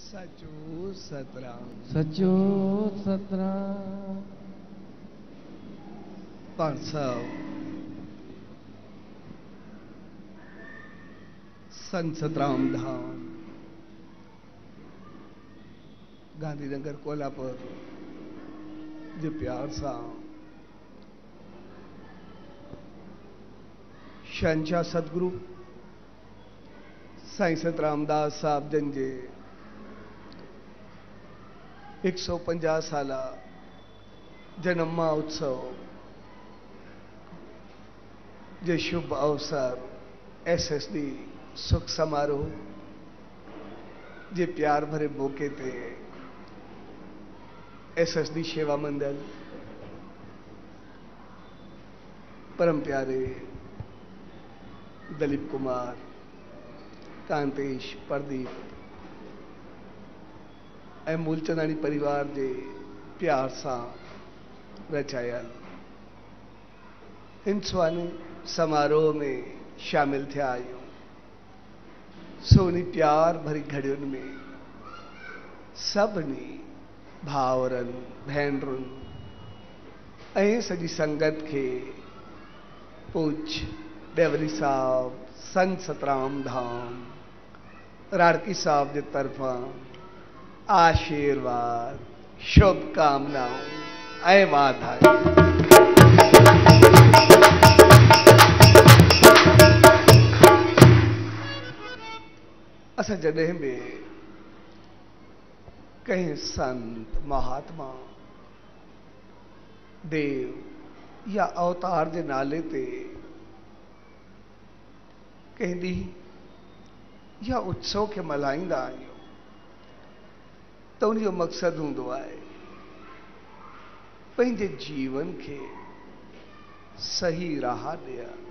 सचो सतराम सचो सतराम पण सब संत सतराम धाम गांधीनगर कोल्हापुर जे प्यार सां शहंशाह सतगुरु साईं सतरामदास साहब जन जे 150 साला जन्म महोत्सव जे शुभ अवसर SSD सुख समारोह जे प्यार भरे मौके ते SSD सेवा मंडल परम प्यारे दलीप कुमार कांतेश प्रदीप ऐं मूलचंदानी परिवार जे प्यार सां रचायल हिन सुहाने समारोह में शामिल थिया आहियूं। सोनी प्यार भरी घड़ियुनि में सभिनी भाउरनि भेनरुनि ऐं सॼी संगत खे पूज्य देवरी साहब संत सतराम धाम राड़की साहब जे तरफां आशीर्वाद शुभकामनाओं ऐं वाधायूं। असां जॾहिं बि कंहिं संत महात्मा देव या अवतार जे नाले ते कंहिं ॾींहुं या उत्सव खे मल्हाईंदा आहियूं त उन जो मक़सदु हूंदो आहे पंहिंजे जीवन खे सही राह ॾियणु,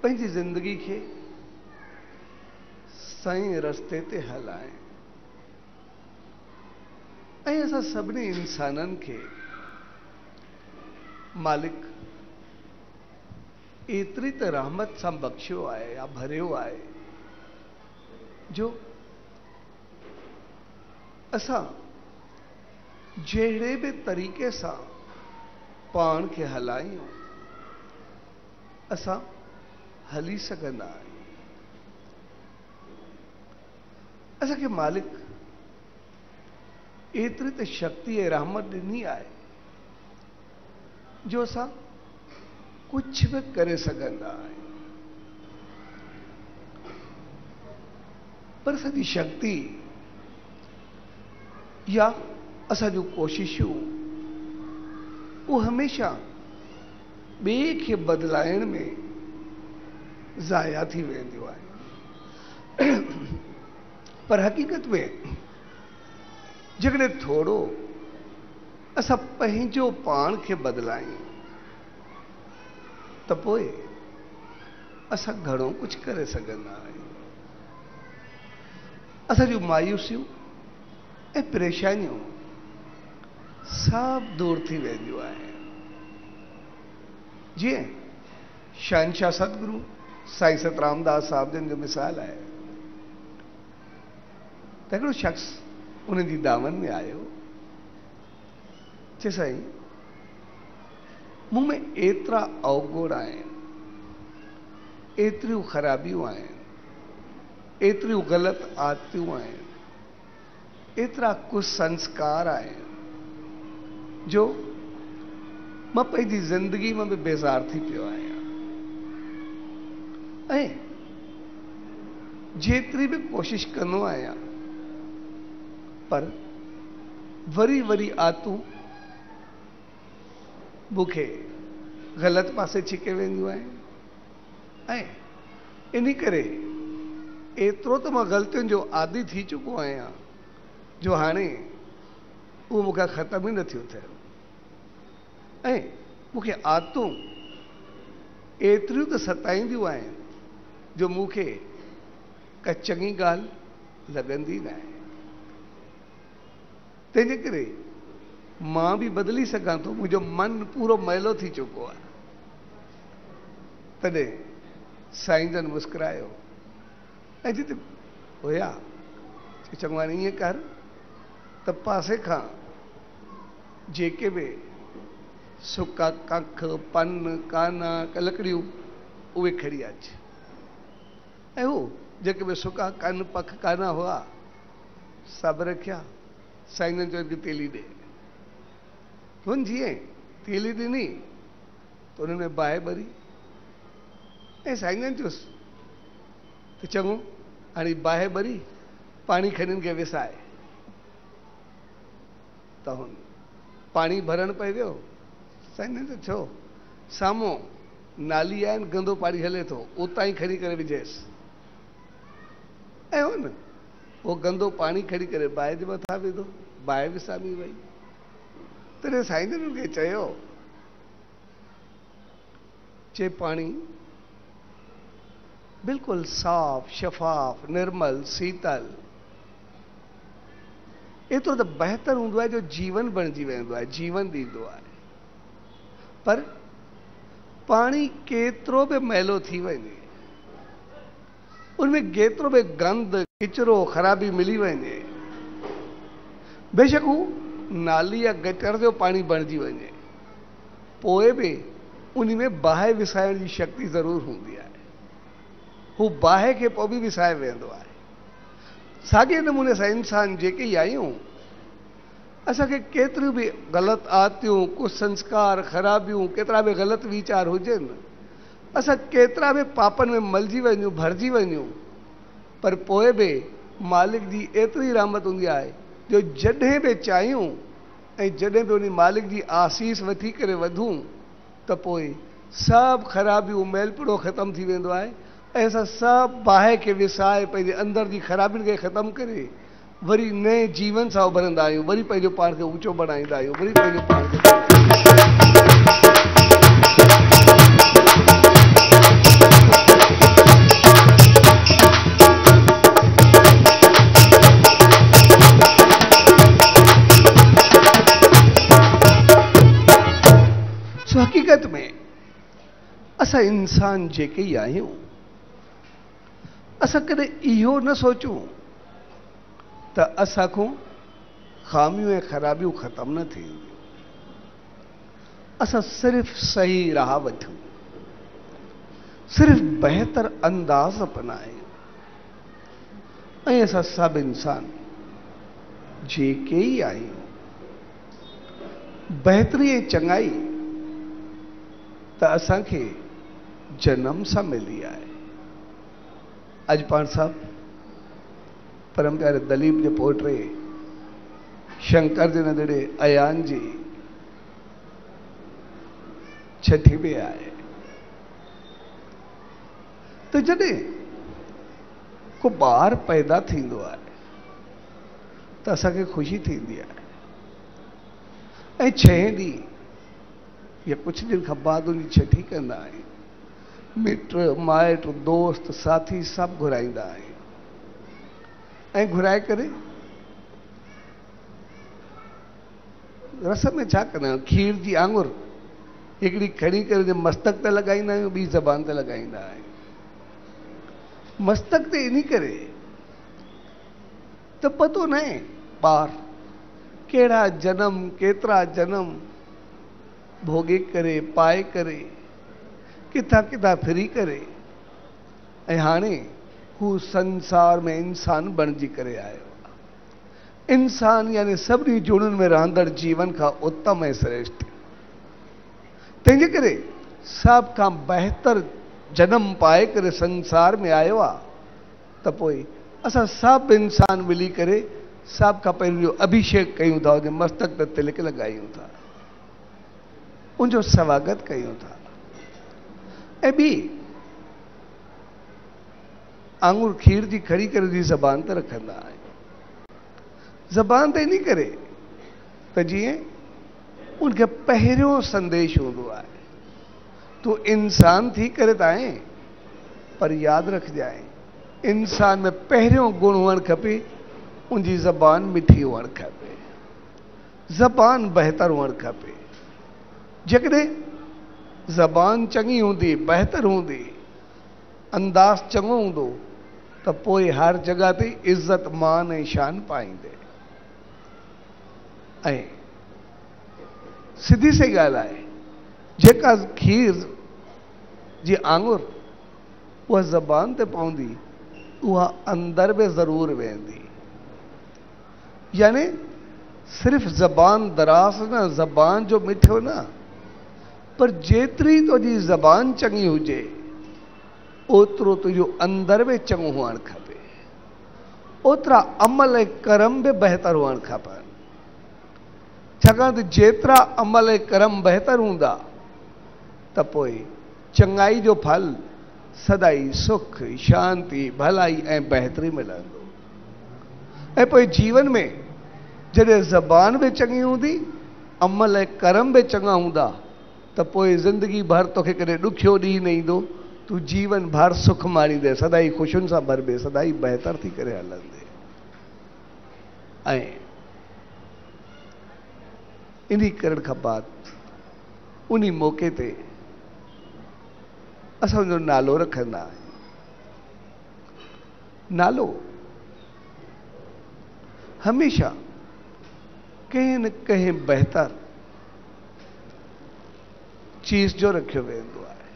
पंहिंजी ज़िंदगी खे सही रस्ते ते हलाइण ऐं असां सभिनी इंसाननि खे मालिक एतिरी त रहमत सां बख़्शियो आहे या भरियो आहे जो असां जहिड़े बि तरीक़े सां पाण खे हलायूं असां हली सघंदा आहियूं। असांखे मालिक एतिरी त शक्ति ऐं रहमत ॾिनी आहे जो असां कुछ भी करे सघंदा आहियूं, पर असांजी शक्ति या असां जूं कोशिशूं वो हमेशा ॿिए खे बदिलाइण में ज़ाया थी वेंदियूं आहिनि। पर हक़ीक़त में जेकॾहिं थोरो असां पंहिंजो पाण खे बदिलायूं त पोइ असां घणो कुछ करे सघंदा आहियूं। असां जूं मायूसियूं ऐं परेशानियूं सभु दूर थी वेंदियूं आहिनि। जीअं शहंशाह सतगुरु साईं सतरामदास साहब जन जो मिसाल आहे त हिकिड़ो शख़्स उन्हनि जी दावनि में आयो, चए साईं मूं में एतिरा अवगुण आहिनि, एतिरियूं ख़राबियूं आहिनि, एतिरियूं ग़लति आदतियूं आहिनि, एतिरा कुसंस्कार आहिनि जो मां पंहिंजी ज़िंदगी में बि बेज़ार थी पियो आहियां ऐं जेतिरी बि कोशिश कंदो आहियां पर वरी वरी आदतूं मूंखे ग़लति पासे छिके वेंदियूं आहिनि ऐं इन करे एतिरो त मां ग़लतियुनि जो आदी थी चुको आहियां जो हाणे उहो मूंखे ख़तमु ई नथियूं थियनि ऐं मूंखे आदतूं एतिरियूं त सताईंदियूं आहिनि जो मूंखे का चङी ॻाल्हि लॻंदी न आहे। तंहिंजे करे मां बि बदिली सघां थो, मुंहिंजो मन पूरो मैलो थी चुको आहे। तॾहिं साईं जन मुस्कुरायो ऐं जिते हुया चङो हाणे ईअं कर त पासे खां जेके बि सुका कख पन काना लकड़ियूं उहे खणी अच ऐं हू जेके बि सुका कन पख काना हुआ सभु रखिया। साईं चयो कि तेली ॾे। हुन जीअं तेली ॾिनी त हुन में बाहि ॿरी ऐं साईं चयुसि त चङो हाणे बाहि ॿरी पाणी खणी खे विसाए। त हुन पाणी भरण पइ वियो। साईं चयो छो? साम्हूं नाली आहिनि, गंदो पाणी हले थो, उतां ई खणी करे विझेसि। ऐं हुन उहो गंदो पाणी खणी करे बाहि जे मथां विधो, बाहि विसामी वई। तॾहिं साईं जन खे चयो चे पाणी बिल्कुलु साफ़ शफ़ाफ निर्मल शीतल एतिरो त बहितर हूंदो आहे जो जीवन बणिजी वेंदो आहे, जीवन ॾींदो आहे। पर पाणी केतिरो बि मैलो थी वञे, उनमें केतिरो बि गंद किचरो ख़राबी मिली वञे, बेशक हू नाली या गटर जो पाणी बणिजी वञे, पोइ बि उन में बाहि विसाइण जी शक्ति ज़रूरु हूंदी आहे। हू बाहि खे पोइ बि विसाए वेंदो आहे। साॻे नमूने सां इंसान जेके ई आहियूं, असांखे केतिरियूं बि ग़लति आदतियूं, कुसंस्कार, ख़राबियूं, केतिरा बि ग़लति वीचार हुजनि, असां केतिरा बि पापनि में मलिजी वञूं, भरिजी वञूं, पर पोइ बि मालिक जी एतिरी रहमत हूंदी आहे जो जॾहिं बि चाहियूं ऐं जॾहिं बि उन मालिक जी आसीस वठी करे वधूं त पोइ सभु ख़राबियूं मैलपुड़ो ख़तमु थी वेंदो आहे ऐं असां सभु बाहि खे विसाए पंहिंजे अंदरि जी ख़राबियुनि खे ख़तमु करे वरी नए जीवन सां उभरंदा आहियूं, वरी पंहिंजो पाण खे ऊचो बणाईंदा आहियूं, वरी पंहिंजो पाण खे सो हक़ीक़त में असां इंसान जेके ई आहियूं, असां कॾहिं इहो न सोचूं त असां खां ख़ामियूं ऐं ख़राबियूं ख़तमु न थींदियूं। असां सिर्फ़ु सही राह वठूं, सिर्फ़ु बहितर अंदाज़ अपनायूं ऐं असां सभु इंसान जेके ई आहियूं, बहितरी ऐं चङाई त असांखे जनम सां मिली आहे। अॼु पाण साहब परम प्यारे दलीप जे पोटे शंकर जे नंढड़े अयान जी छठी में आहे। त जॾहिं को ॿार पैदा थींदो आहे त असांखे ख़ुशी थींदी आहे ऐं 6 ॾींहं या कुछ दिन खां बाद उनजी छठी कंदा आहियूं। मिट माइट दोस्त साथी सभु घुराईंदा आहियूं ऐं घुराए करे रसम में छा कंदा आहियूं, खीर जी आंगुर हिकिड़ी खणी करे मस्तक ते लॻाईंदा आहियूं, ॿी ज़बान ते लॻाईंदा आहियूं। मस्तक ते इन करे त पतो न आहे ॿार कहिड़ा जनम केतिरा जनम भोगे करे पाए करे किथां किथां फिरी करे ऐं हाणे हू संसार में इंसान बणिजी करे आयो। इंसान यानी सभिनी जुड़ुनि में रहंदड़ जीवन खां उत्तम ऐं श्रेष्ठ। तंहिंजे करे सभ खां बहितर जनम पाए करे संसार में आयो आहे त पोइ असां सभु इंसान मिली करे सभ खां पहिरियों अभिषेक कयूं था, उनजे मस्तक ते तिलक लॻायूं था, उनजो स्वागत कयूं था ऐं ॿी आंगुर खीर जी खड़ी करे जी ज़बान ते रखंदा आहियूं। ज़बान ते इन करे त जीअं उनखे पहिरियों संदेश हूंदो आहे, तूं इंसान थी करे त आहे पर यादि रखजांइ इंसान में पहिरियों गुण हुअणु खपे उनजी ज़बान मिठी हुअणु खपे, ज़बान बहितर हुअणु खपे। जेकॾहिं ज़बान चङी हूंदी बहितर हूंदी अंदाज़ चङो हूंदो त पोइ हर जगह ते इज्जत मान ऐं शान पाईंदे। ऐं सिधी सी ॻाल्हि आहे, जेका खीर जी आंगुर उहा ज़बान ते पवंदी उहा अंदर में ज़रूर वेंदी। यानी सिर्फ ज़बान दरास न, ज़बान जो मिठो न, पर जेतिरी तुझी ज़बान चङी हुजे ओतिरो तुझो अंदर में चङो हुअणु खपे, ओतिरा अमल ऐं कर्म बि बहितर हुअणु खपनि। छाकाणि त जेतिरा अमल ऐं कर्म बहितर हूंदा त पोइ चङाई जो फल सदाई सुख, शांति, भलाई ऐं बहितरी मिलंदो। ऐं पोइ जीवन में जॾहिं ज़बान बि चङी हूंदी, अमल ऐं कर्म बि चङा हूंदा त पोइ ज़िंदगी भर तोखे कॾहिं ॾुखियो ॾींहुं न ईंदो, तूं जीवन भर सुख माणींदे, सदाई ख़ुशियुनि सां भरबे, सदाई बहितर थी करे हलंदे। ऐं इन करण खां बाद उन मौक़े ते असांजो नालो रखंदा आहियूं। नालो हमेशा कंहिं न कंहिं बहितर चीज़ जो रखियो वेंदो आहे।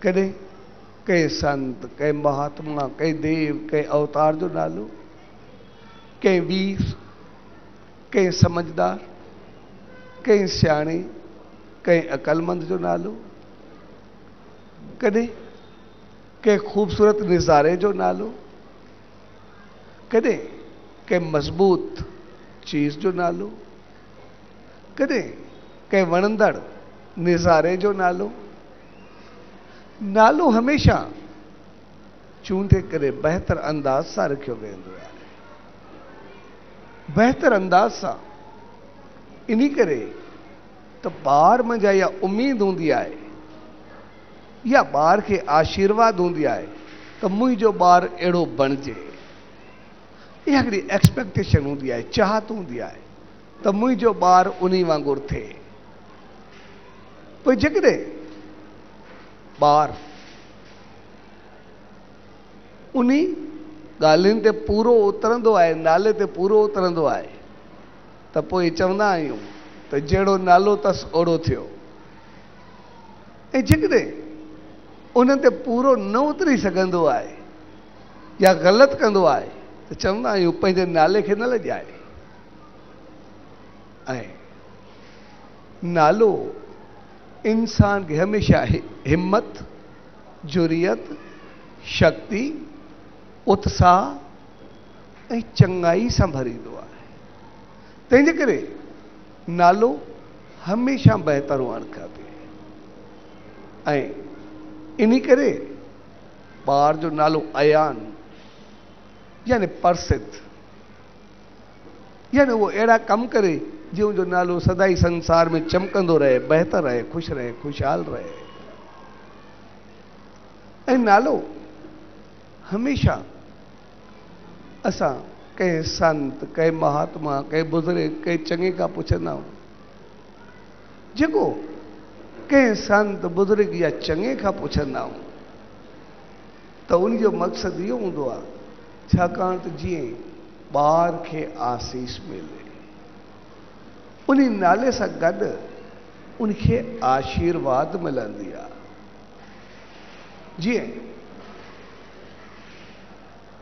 कॾहिं कंहिं संत, कंहिं महात्मा, कंहिं देव, कंहिं अवतार जो नालो, कंहिं वीर, कंहिं समझदार, कंहिं सियाणे, कंहिं अकलमंद जो नालो, कॾहिं कंहिं ख़ूबसूरत नज़ारे जो नालो, कॾहिं कंहिं मज़बूत चीज़ जो नालो, कॾहिं कंहिं वणंदड़ नज़ारे जो नालो। नालो हमेशा चूंडे करे बहितर अंदाज सां रखियो वेंदो आहे, बहितर अंदाज सां। इन करे त ॿार मंझा इहा उम्मीद हूंदी आहे या ॿार खे आशीर्वाद हूंदी आहे त मुंहिंजो ॿार अहिड़ो बणिजे। इहा हिकिड़ी एक्सपेक्टेशन हूंदी आहे, चाहत हूंदी आहे त मुंहिंजो ॿार उन वांगुरु थिए। पोइ जेकॾहिं ॿार उन ॻाल्हियुनि ते पूरो उतरंदो आहे, नाले ते पूरो उतरंदो आहे, त पोइ चवंदा आहियूं त जहिड़ो नालो अथसि ओड़ो थियो। ऐं जेकॾहिं उन ते पूरो न उतरी सघंदो आहे या ग़लति कंदो आहे त चवंदा आहियूं पंहिंजे नाले खे न लॼाए। ऐं नालो इंसान खे हमेशा हिम्मत, जुरियत, शक्ति, उत्साह ऐं चङाई सां भरींदो आहे। तंहिंजे करे नालो हमेशा बहितर हुअणु खपे। ऐं इन करे ॿार जो नालो अयान यानी प्रसिद्ध, यानी उहो अहिड़ा कम करे जो जो नालो सदाई संसार में चमकंदो रहे, बहितर रहे, खुश रहे, खुशहाल रहे। ऐं नालो हमेशा असां कंहिं संत, कंहिं महात्मा, कंहिं बुज़ुर्ग, कंहिं चङे खां पुछंदा आहियूं। जेको कंहिं संत, बुज़ुर्ग या चङे खां पुछंदा आहियूं त उन जो मक़सदु इहो हूंदो आहे, छाकाणि त जीअं ॿार खे आसीस मिले, उन नाले सां गॾु उनखे आशीर्वाद मिलंदी आहे। जीअं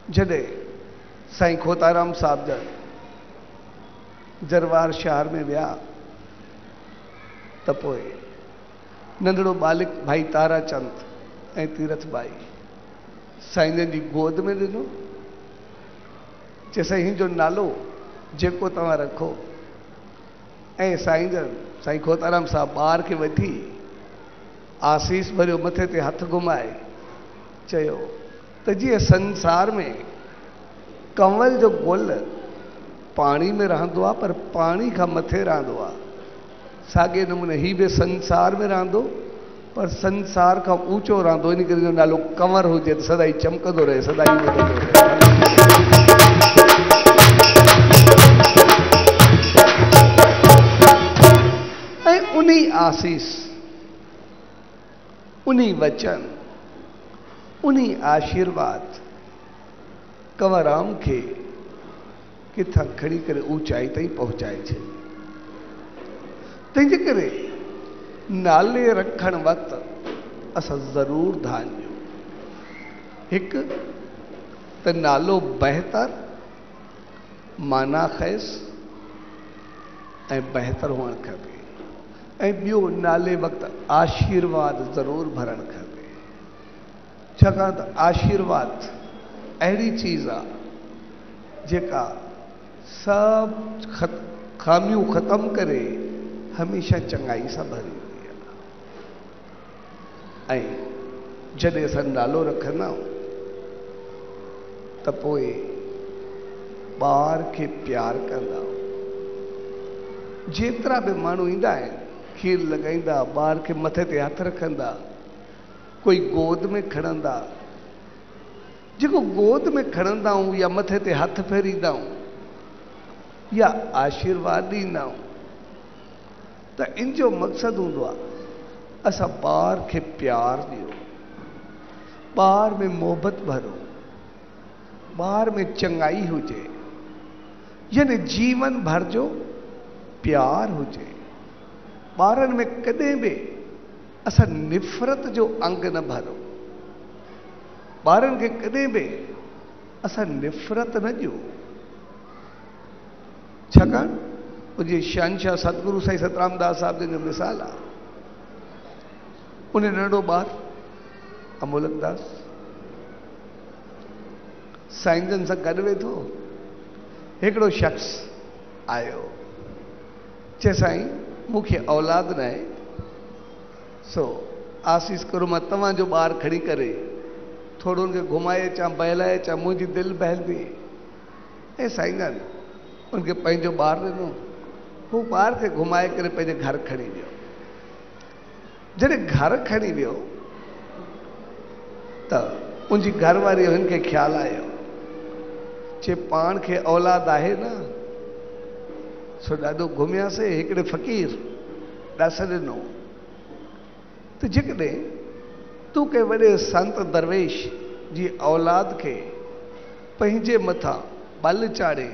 जॾहिं साईं खोताराम साहिब जन दरबार शहर में विया त पोइ नंढड़ो बालिक भाई ताराचंद ऐं तीरथ बाई साईं जन जी गोद में ॾिनो। चए साईं हिन जो नालो जेको तव्हां रखो। ऐं साईं जन, साईं खोताराम साहिब ॿार खे वठी आसीस भरियो, मथे ते हथ घुमाए चयो त जीअं संसार में कंवल जो गुल पाणी में रहंदो आहे पर पाणी खां मथे रहंदो आहे, साॻे नमूने ही बि संसार में रहंदो पर संसार खां ऊचो रहंदो। इन करे जो नालो कंवर हुजे त सदाई चमकंदो रहे, सदाई वधंदो रहे। ऐं उन्ही आसीस, उन्ही वचन, उन्ही आशीर्वाद कंवराम खे किथां खड़ी करे ऊंचाई ताईं पहुंचाए छे। तंहिंजे करे नाले रखण वक़्तु असां ज़रूर ध्यान ॾियूं। हिकु त नालो बहितर माना ख़ैस ऐं बहितर हुअणु खपे, ऐं ॿियो नाले वक़्तु आशीर्वाद ज़रूर भरणु खपे। छाकाणि त आशीर्वाद अहिड़ी चीज़ आहे जेका सभु खामियूं ख़तमु करे हमेशह चङाई सां भरी हूंदी आहे। ऐं जॾहिं असां नालो रखंदा आहियूं त पोइ ॿार खे प्यार कंदा आहियूं। जेतिरा बि माण्हू ईंदा आहिनि, खीर लॻाईंदा, ॿार खे मथे ते हथ रखंदा, कोई गोद में खणंदा, जेको गोद में खणंदा आहियूं या मथे ते हथ फेरींदा आहियूं या आशीर्वाद ॾींदा आहियूं, त इन जो मक़सदु हूंदो आहे असां ॿार खे प्यार ॾियो, ॿार में मोहबत भरो, ॿार में चङाई हुजे, यानी जीवन भर जो प्यार हुजे। ॿारनि में कॾहिं बि असां निफ़रत जो अंग न भरो, ॿारनि खे कॾहिं बि असां निफ़रत न ॾियूं। छाकाणि मुंहिंजे शहंशाह सतगुरु साईं सतराम दास साहिब जो मिसाल आहे। उन नंढो ॿार अमोलक दास साईं जन सां गॾु वेठो, हिकिड़ो शख़्स आयो, चए साईं मूंखे औलाद न आहे, सो आसीस करो मां तव्हांजो ॿार खणी करे थोरो उनखे घुमाए अचां, बहलाए अचां, मुंहिंजी दिलि बहलंदी। ऐं साईं जन उनखे पंहिंजो ॿार ॾिनो, हू ॿार खे घुमाए करे पंहिंजे घर खणी वियो। जॾहिं घर खणी वियो त उनजी घरवारी हिनखे ख़्यालु आयो, चए पाण खे औलाद आहे न, सो ॾाढो घुमियासीं, हिकिड़े फ़क़ीर ॾस ॾिनो, त जेकॾहिं तूं कंहिं वॾे संत दरवेश जी औलाद खे पंहिंजे मथां बल चाढ़े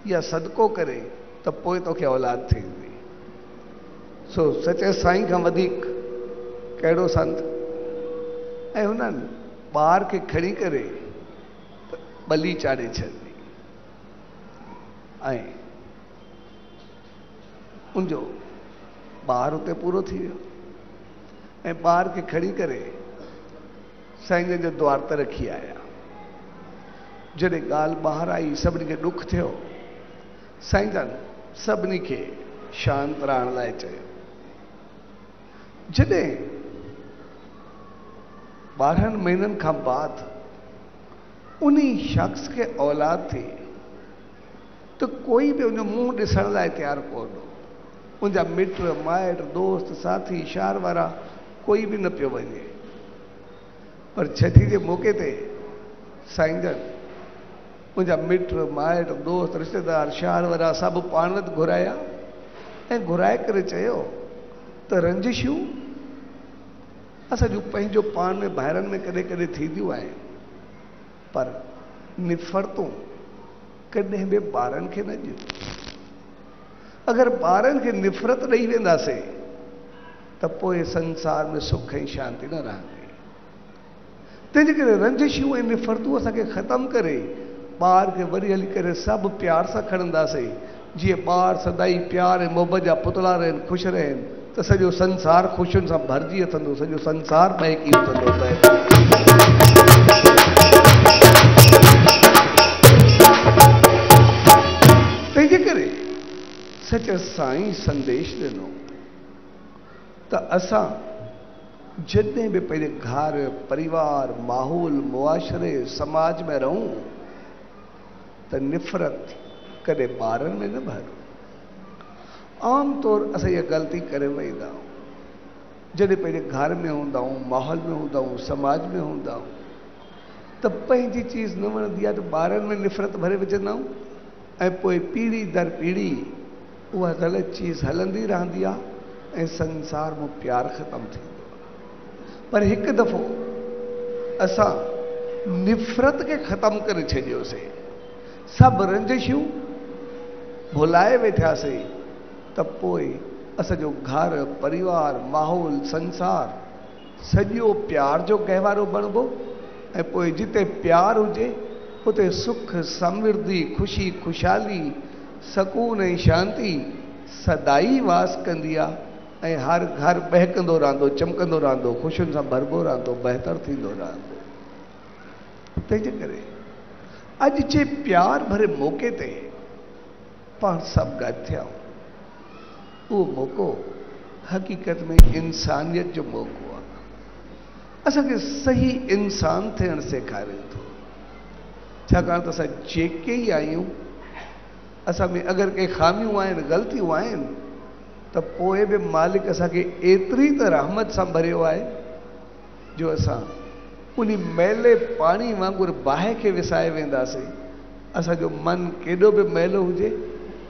या सदको करे त पोइ तोखे औलाद थींदी। सो सचे साईं खां वधीक कहिड़ो संत। ऐं हुननि ॿार खे खणी करे बली चाढ़े छॾी, ऐं उनजो ॿार उते पूरो थी वियो। ऐं ॿार खे खणी करे साईं जन जे द्वार ते रखी आया। जॾहिं ॻाल्हि ॿाहिरि आई, सभिनी खे ॾुख थियो। साईं जन सभिनी खे शांत रहण लाइ चयो। जॾहिं 12 महीननि खां बाद उन शख़्स खे औलाद थी त कोई बि उनजो मुंहुं ॾिसण लाइ तयारु कोन हो। उनजा मिट माइट दोस्त साथी शहर वारा कोई बि न पियो वञे। पर छठी जे मौक़े ते साईं जन मुंहिंजा मिट माइट दोस्त रिश्तेदार शहर वारा सभु पाण वटि घुराया ऐं घुराए करे चयो त रंजिशूं असांजो पंहिंजो पाण में ॿाहिरनि में कॾहिं कॾहिं थींदियूं आहिनि, पर निफ़रतूं कॾहिं बि ॿारनि खे न ॾियूं। अगरि ॿारनि खे निफ़रत ॾेई वेंदासीं त पोइ संसार में सुख ऐं शांती न रहंदी। तंहिंजे करे रंजिशूं ऐं निफ़रतूं असांखे ख़तमु करे ॿार खे वरी हली करे सभु प्यार सां खणंदासीं। जीअं ॿार सदाई प्यार ऐं मोहबत जा पुतला रहनि, ख़ुशि रहनि, त सॼो संसार ख़ुशियुनि सां भरिजी उथंदो, सॼो संसार महकी उथंदो। तंहिंजे करे सच साईं संदेश ॾिनो त असां जॾहिं बि पंहिंजे घर परिवार माहौल मुआशरे समाज में रहूं त निफ़रत कॾहिं ॿारनि में न भरो। आम तौर असां इहा ग़लती करे वेंदा आहियूं। जॾहिं पंहिंजे घर में हूंदा आहियूं, माहौल में हूंदा आहियूं, समाज में हूंदा आहियूं त पंहिंजी चीज़ न वणंदी आहे त ॿारनि में निफ़रत भरे विझंदा आहियूं ऐं पोइ पीढ़ी दर पीढ़ी उहा ग़लति चीज़ हलंदी रहंदी आहे ऐं संसार में प्यार ख़तमु थींदो आहे। पर हिकु दफ़ो असां निफ़रत के ख़त्म करे छॾियोसीं, सभु रंजिशूं भुलाए वेठासीं, त पोइ असांजो घर परिवार माहौल संसार सॼो प्यार जो गहवारो बणिबो। ऐं पोइ जिते प्यार हुजे उते सुख समृद्धि खुशी खुशहाली सकून ऐं शांती सदाई वास कंदी आहे। ऐं हर घर बहकंदो रहंदो, चमकंदो रहंदो, ख़ुशियुनि सां भरबो रहंदो, बहितर थींदो रहंदो। तंहिंजे करे अॼु जे प्यार भरे मौक़े ते पाण सभु गॾु थिया, उहो मौक़ो हक़ीक़त में इंसानियत जो मौक़ो आहे। असांखे सही इंसान थियणु सेखारे थो, छाकाणि त असां जेके ई आहियूं, असां में अगरि के ख़ामियूं आहिनि, ग़लतियूं आहिनि, त पोइ बि मालिक असांखे एतिरी त रहमत सां भरियो आहे जो असां उन मैले पाणी वांगुरु बाहि खे विसाए वेंदासीं। असांजो मन केॾो बि मैलो हुजे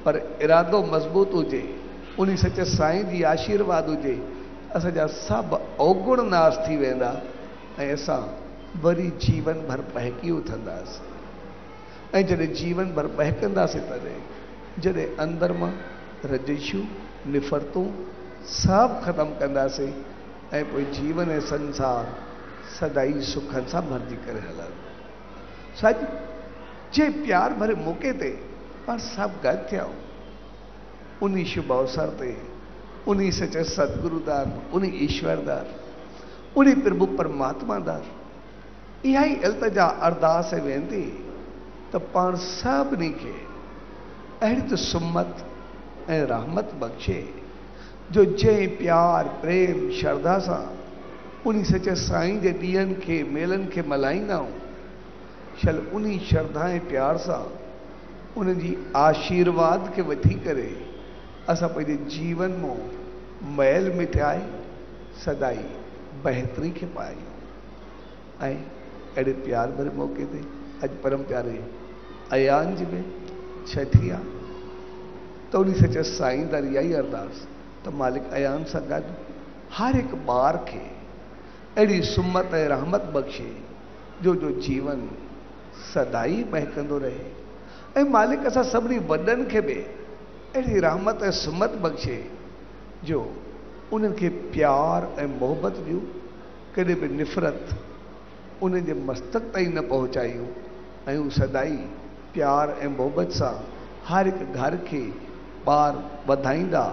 पर इरादो मज़बूत हुजे, उन सचे साईं जी आशीर्वाद हुजे, असांजा सभु अवगुण नाश थी वेंदा ऐं असां वरी जीवन भर बहकी उथंदासीं। ऐं जॾहिं जीवन भर बहकंदासीं तॾहिं जॾहिं अंदर मां रजिशूं निफ़रतूं सभु ख़तमु कंदासीं ऐं पोइ जीवन ऐं संसार सदाई सुखनि सां भरिजी करे हलंदो। सच जे प्यार भरे मौक़े ते पाण सभु गॾु थिया, उन शुभ अवसर ते उन सचे सतगुरुदार, उन ईश्वरदार, उन प्रभु परमात्मादार इहा ई इल्तिजा अरदास ऐं वेंदी त पाण सभिनी खे अहिड़ी त सुमत ऐं रहमत बख़्शे जो जंहिं प्यार प्रेम श्रद्धा सां उन सचे साईं जे ॾींहंनि खे मेलनि खे मल्हाईंदा आहियूं, शल उन श्रद्धा ऐं प्यार सां उन जी आशीर्वाद खे वठी करे असां पंहिंजे जीवन में मैल मिटाए सदाई बहितरी खे पायूं। ऐं अहिड़े प्यार भरे मौक़े ते अॼु परम प्यारे अयान जी में छठी आहे, त उन सचे साईं दर इहा ई अरदास त मालिक अयान सां गॾु हर हिकु ॿार खे अहिड़ी सुमत ऐं रहमत बख़्शे जो जीवन सदाई महकंदो रहे। ऐं मालिक असां सभिनी वॾनि खे बि अहिड़ी रहमत ऐं सुमत बख़्शे जो उन्हनि खे प्यार ऐं मोहबत ॾियूं, कॾहिं बि निफ़रत उन्हनि जे मस्तक ताईं न पहुचायूं ऐं हू सदाई प्यार ऐं मोहबत सां हर हिकु घर खे ॿार वधाईंदा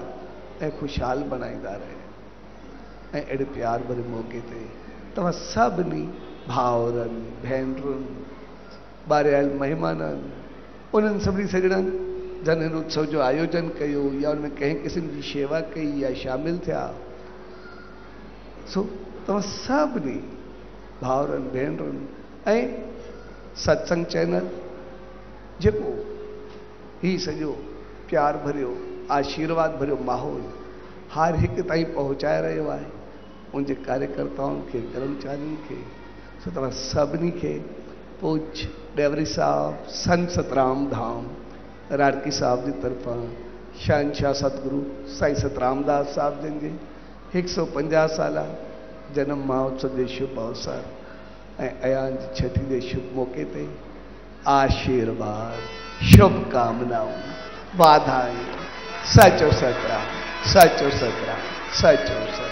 ऐं ख़ुशहाल बनाईंदा रहे। ऐं अहिड़े प्यार भरे मौक़े ते तव्हां सभिनी भाउरनि भेनरुनि ॿारियल महिमाननि उन्हनि सभिनी सॼणनि जन हिन उत्सव जो आयोजन कयो या उनमें कंहिं क़िस्म जी शेवा कई या शामिल थिया, सो तव्हां सभिनी भाउरनि भेनरुनि ऐं सत्संग चैनल जेको ही सॼो प्यार भरियो आशीर्वाद भरियो माहौल हर हिकु ताईं पहुचाए रहियो आहे, उनजे कार्यकर्ताउनि खे कर्मचारियुनि खे, सो तव्हां सभिनी खे पूज डेवरी साहब संत सतराम धाम राड़की साहब जी तरफ़ां शहनशाह सतगुरु साईं सतरामदास साहब जिन जे 150 साला जन्म महोत्सव जे शुभ अवसर ऐं अयान जी छठी जे शुभ मौक़े ते आशीर्वाद शुभकामनाऊं वाधायूं। सचो सतराम, सचो सतराम, सचो सतराम।